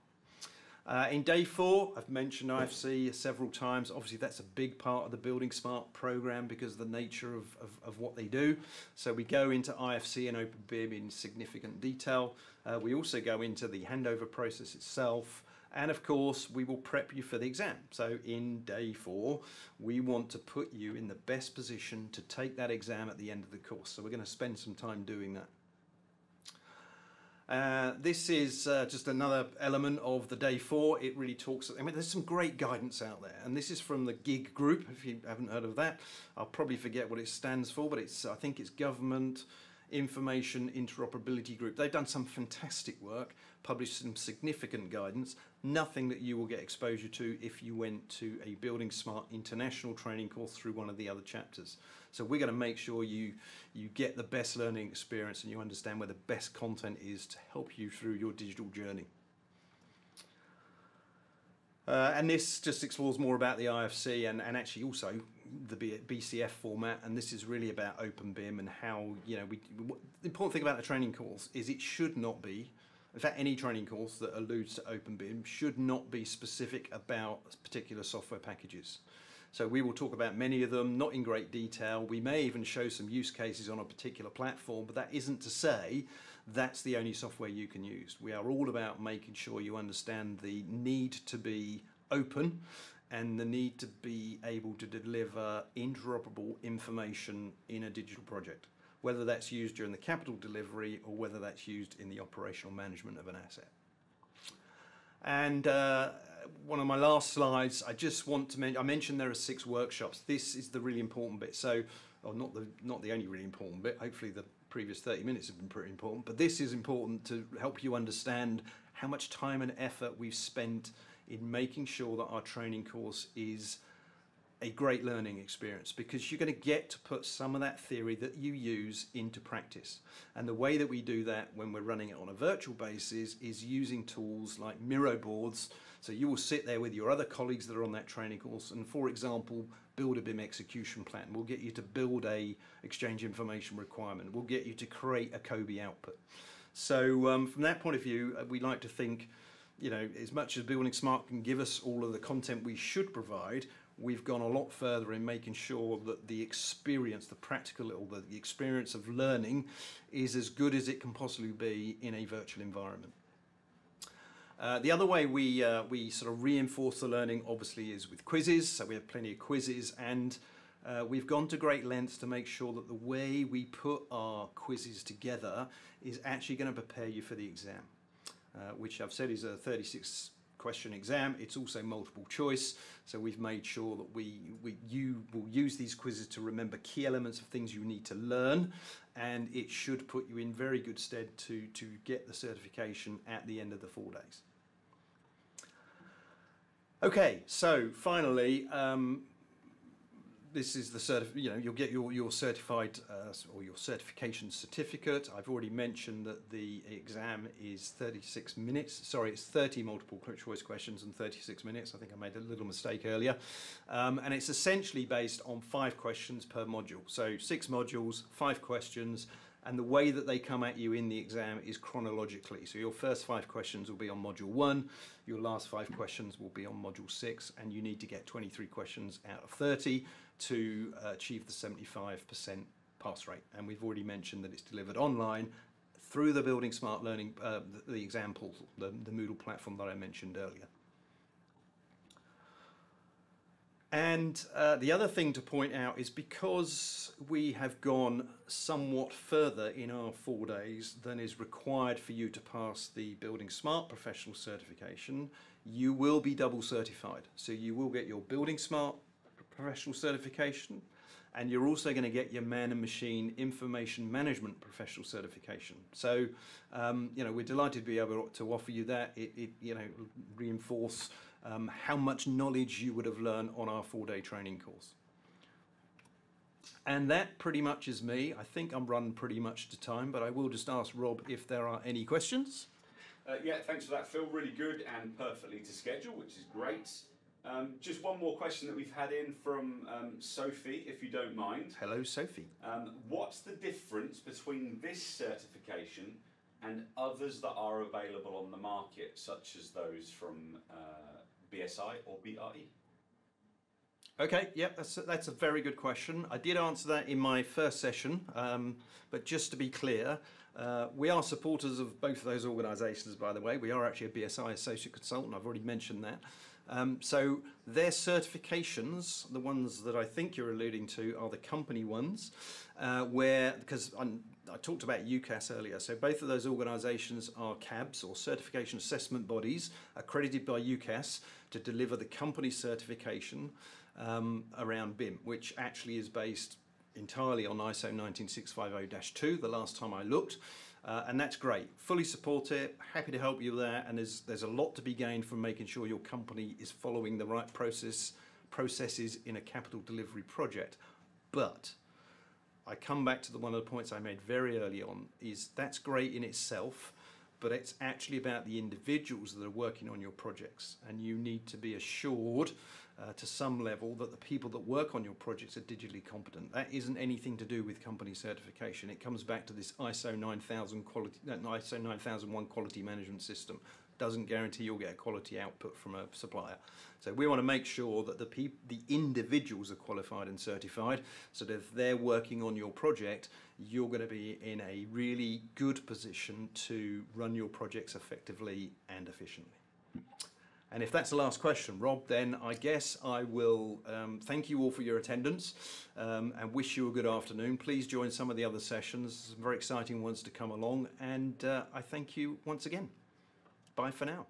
In day four, I've mentioned IFC several times. Obviously, that's a big part of the buildingSMART program because of the nature of what they do. So we go into IFC and Open BIM in significant detail. We also go into the handover process itself. And of course, we will prep you for the exam. So in day four, we want to put you in the best position to take that exam at the end of the course. So we're going to spend some time doing that. This is just another element of the day four. It really talks, I mean, there's some great guidance out there. And this is from the GIG group, if you haven't heard of that. I'll probably forget what it stands for, but I think it's Government Information Interoperability Group. They've done some fantastic work, published some significant guidance, nothing that you will get exposure to if you went to a buildingSMART international training course through one of the other chapters. So we're going to make sure you get the best learning experience and you understand where the best content is to help you through your digital journey. And this just explores more about the IFC and actually also the BCF format, and this is really about Open BIM and how, you know, the important thing about the training course is it should not be, in fact any training course that alludes to Open BIM should not be specific about particular software packages. So we will talk about many of them, not in great detail. We may even show some use cases on a particular platform, but that isn't to say that's the only software you can use. We are all about making sure you understand the need to be open and the need to be able to deliver interoperable information in a digital project. whether that's used during the capital delivery or whether that's used in the operational management of an asset. And one of my last slides, I just want to mention, I mentioned there are 6 workshops. This is the really important bit. So, or not the only really important bit. Hopefully the previous 30 minutes have been pretty important, but this is important to help you understand how much time and effort we've spent in making sure that our training course is a great learning experience, because you're going to get to put some of that theory that you use into practice. And the way that we do that when we're running it on a virtual basis is using tools like Miro boards. So you will sit there with your other colleagues that are on that training course and, for example, build a BIM execution plan. We'll get you to build a exchange information requirement. We'll get you to create a COBie output. So from that point of view, we like to think, you know, as much as buildingSMART can give us all of the content we should provide, we've gone a lot further in making sure that the experience, the practical, or the experience of learning is as good as it can possibly be in a virtual environment. The other way we sort of reinforce the learning, obviously, is with quizzes. So we have plenty of quizzes, and we've gone to great lengths to make sure that the way we put our quizzes together is actually going to prepare you for the exam, which I've said is a 36-question exam. It's also multiple choice, so we've made sure that you will use these quizzes to remember key elements of things you need to learn, and it should put you in very good stead to get the certification at the end of the 4 days. Okay, so finally, this is the you'll get your certified or your certification certificate. I've already mentioned that the exam is 36 minutes. Sorry, it's 30 multiple choice questions and 36 minutes. I think I made a little mistake earlier. And it's essentially based on 5 questions per module. So 6 modules, 5 questions, and the way that they come at you in the exam is chronologically. So your first 5 questions will be on module 1, your last 5 questions will be on module 6, and you need to get 23 questions out of 30 to achieve the 75% pass rate. And we've already mentioned that it's delivered online through the buildingSMART learning, the example, the Moodle platform that I mentioned earlier. And the other thing to point out is, because we have gone somewhat further in our 4 days than is required for you to pass the buildingSMART professional certification, you will be double certified. So you will get your buildingSMART professional certification, and you're also going to get your man and machine information management professional certification. So you know, we're delighted to be able to offer you that. It you know, reinforce how much knowledge you would have learned on our 4-day training course. And that pretty much is me. I think I'm run pretty much to time, but I will just ask Rob if there are any questions. Yeah, thanks for that, Phil. Really good and perfectly to schedule, which is great. Just one more question that we've had in from Sophie, if you don't mind. Hello, Sophie. What's the difference between this certification and others that are available on the market, such as those from BSI or BRE? Okay, yeah, that's a very good question. I did answer that in my first session, but just to be clear, we are supporters of both of those organisations, by the way. We are actually a BSI Associate Consultant, I've already mentioned that. So their certifications, the ones that I think you're alluding to, are the company ones, because I talked about UCAS earlier, so both of those organisations are CABs, or Certification Assessment Bodies, accredited by UCAS to deliver the company certification around BIM, which actually is based entirely on ISO 19650-2, the last time I looked. And that's great. Fully support it, happy to help you there, and there's a lot to be gained from making sure your company is following the right processes in a capital delivery project. But I come back to one of the points I made very early on, is that's great in itself, but it's actually about the individuals that are working on your projects, and you need to be assured to some level that the people that work on your projects are digitally competent. That isn't anything to do with company certification. It comes back to this ISO 9001 quality management system. Doesn't guarantee you'll get a quality output from a supplier. So we want to make sure that the individuals are qualified and certified, so that if they're working on your project, you're going to be in a really good position to run your projects effectively and efficiently. And if that's the last question, Rob, then I guess I will thank you all for your attendance and wish you a good afternoon. Please join some of the other sessions, some very exciting ones to come along. And I thank you once again. Bye for now.